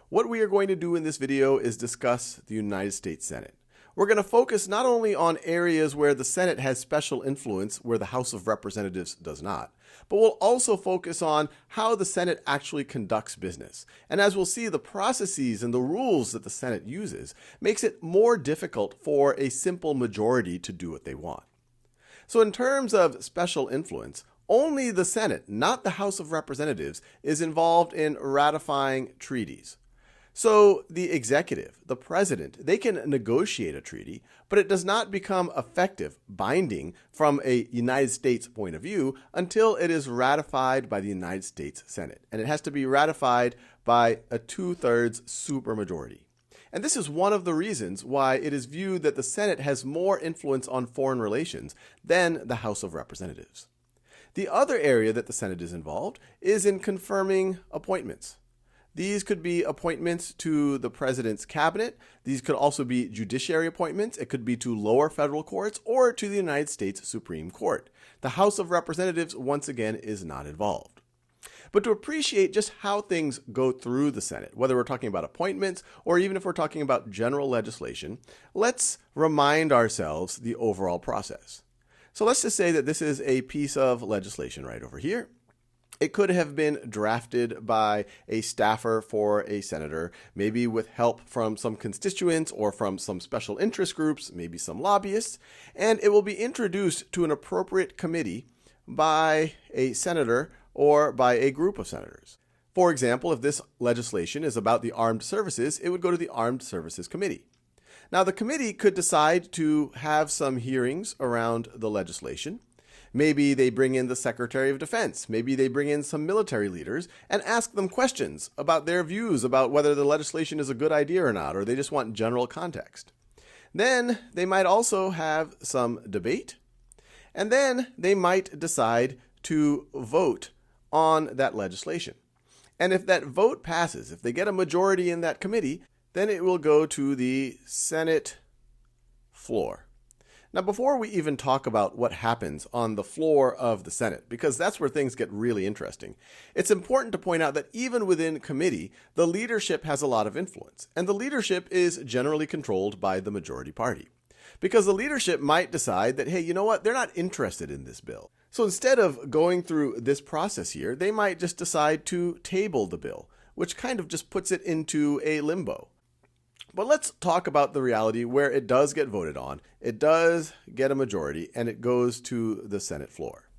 What we are going to do in this video is discuss the United States Senate. We're going to focus not only on areas where the Senate has special influence where the House of Representatives does not, but we'll also focus on how the Senate actually conducts business. And as we'll see, the processes and the rules that the Senate uses makes it more difficult for a simple majority to do what they want. So in terms of special influence, only the Senate, not the House of Representatives, is involved in ratifying treaties. So the executive, the president, they can negotiate a treaty, but it does not become effective, binding from a United States point of view until it is ratified by the United States Senate. And it has to be ratified by a 2/3 supermajority. And this is one of the reasons why it is viewed that the Senate has more influence on foreign relations than the House of Representatives. The other area that the Senate is involved is in confirming appointments. These could be appointments to the president's cabinet. These could also be judiciary appointments. It could be to lower federal courts or to the United States Supreme Court. The House of Representatives, once again, is not involved. But to appreciate just how things go through the Senate, whether we're talking about appointments or even if we're talking about general legislation, let's remind ourselves the overall process. So let's just say that this is a piece of legislation right over here. It could have been drafted by a staffer for a senator, maybe with help from some constituents or from some special interest groups, maybe some lobbyists, and it will be introduced to an appropriate committee by a senator or by a group of senators. For example, if this legislation is about the armed services, it would go to the Armed Services Committee. Now, the committee could decide to have some hearings around the legislation. Maybe they bring in the Secretary of Defense. Maybe they bring in some military leaders and ask them questions about their views about whether the legislation is a good idea or not, or they just want general context. Then they might also have some debate, and then they might decide to vote on that legislation. And if that vote passes, if they get a majority in that committee, then it will go to the Senate floor. Now, before we even talk about what happens on the floor of the Senate, because that's where things get really interesting, it's important to point out that even within committee, the leadership has a lot of influence, and the leadership is generally controlled by the majority party. Because the leadership might decide that, hey, you know what, they're not interested in this bill. So instead of going through this process here, they might just decide to table the bill, which kind of just puts it into a limbo. But let's talk about the reality where it does get voted on, it does get a majority, and it goes to the Senate floor.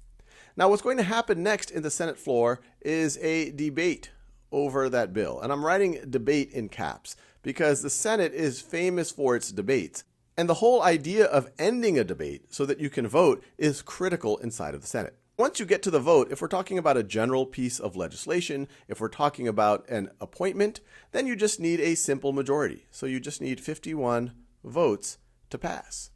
Now, what's going to happen next in the Senate floor is a debate over that bill. And I'm writing debate in caps because the Senate is famous for its debates. And the whole idea of ending a debate so that you can vote is critical inside of the Senate. Once you get to the vote, if we're talking about a general piece of legislation, if we're talking about an appointment, then you just need a simple majority. So you just need 51 votes to pass.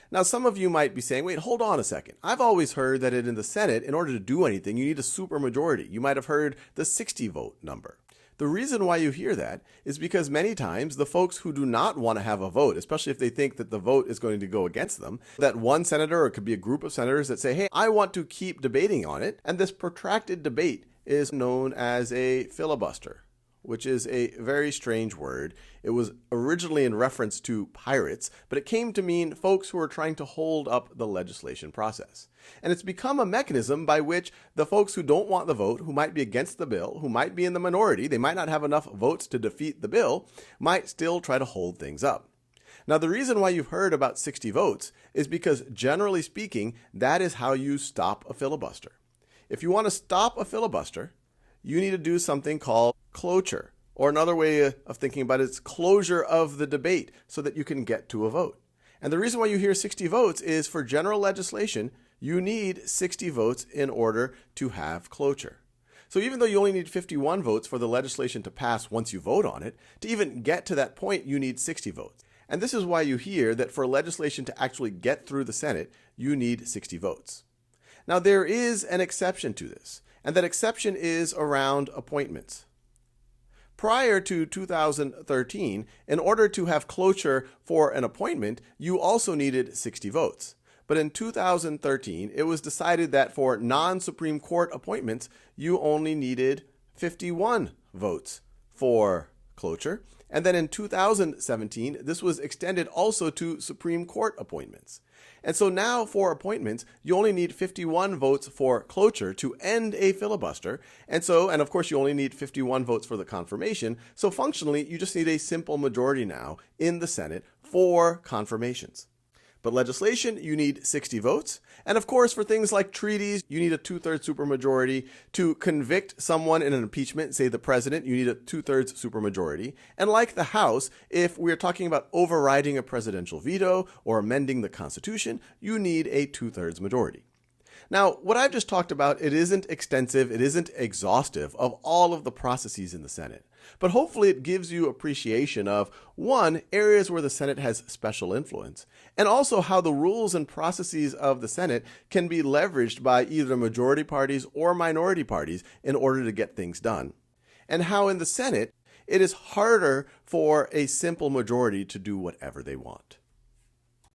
Now, some of you might be saying, wait, hold on a second. I've always heard that in the Senate, in order to do anything, you need a supermajority. You might have heard the 60 vote number. The reason why you hear that is because many times the folks who do not want to have a vote, especially if they think that the vote is going to go against them, that one senator or it could be a group of senators that say, hey, I want to keep debating on it. And this protracted debate is known as a filibuster, which is a very strange word. It was originally in reference to pirates, but it came to mean folks who are trying to hold up the legislation process. And it's become a mechanism by which the folks who don't want the vote, who might be against the bill, who might be in the minority, they might not have enough votes to defeat the bill, might still try to hold things up. Now, the reason why you've heard about 60 votes is because, generally speaking, that is how you stop a filibuster. If you want to stop a filibuster, you need to do something called cloture, or another way of thinking about it is closure of the debate so that you can get to a vote. And the reason why you hear 60 votes is for general legislation, you need 60 votes in order to have cloture. So even though you only need 51 votes for the legislation to pass once you vote on it, to even get to that point, you need 60 votes. And this is why you hear that for legislation to actually get through the Senate, you need 60 votes. Now, there is an exception to this, and that exception is around appointments. Prior to 2013, in order to have cloture for an appointment, you also needed 60 votes. But in 2013, it was decided that for non-Supreme Court appointments, you only needed 51 votes for cloture. And then in 2017, this was extended also to Supreme Court appointments. And so now for appointments, you only need 51 votes for cloture to end a filibuster. And of course, you only need 51 votes for the confirmation. So functionally, you just need a simple majority now in the Senate for confirmations. But legislation, you need 60 votes. And of course, for things like treaties, you need a 2/3 supermajority. To convict someone in an impeachment, say the president, you need a 2/3 supermajority. And like the House, if we're talking about overriding a presidential veto or amending the Constitution, you need a 2/3 majority. Now, what I've just talked about, it isn't extensive, it isn't exhaustive of all of the processes in the Senate. But hopefully it gives you appreciation of, one, areas where the Senate has special influence, and also how the rules and processes of the Senate can be leveraged by either majority parties or minority parties in order to get things done. And how in the Senate, it is harder for a simple majority to do whatever they want.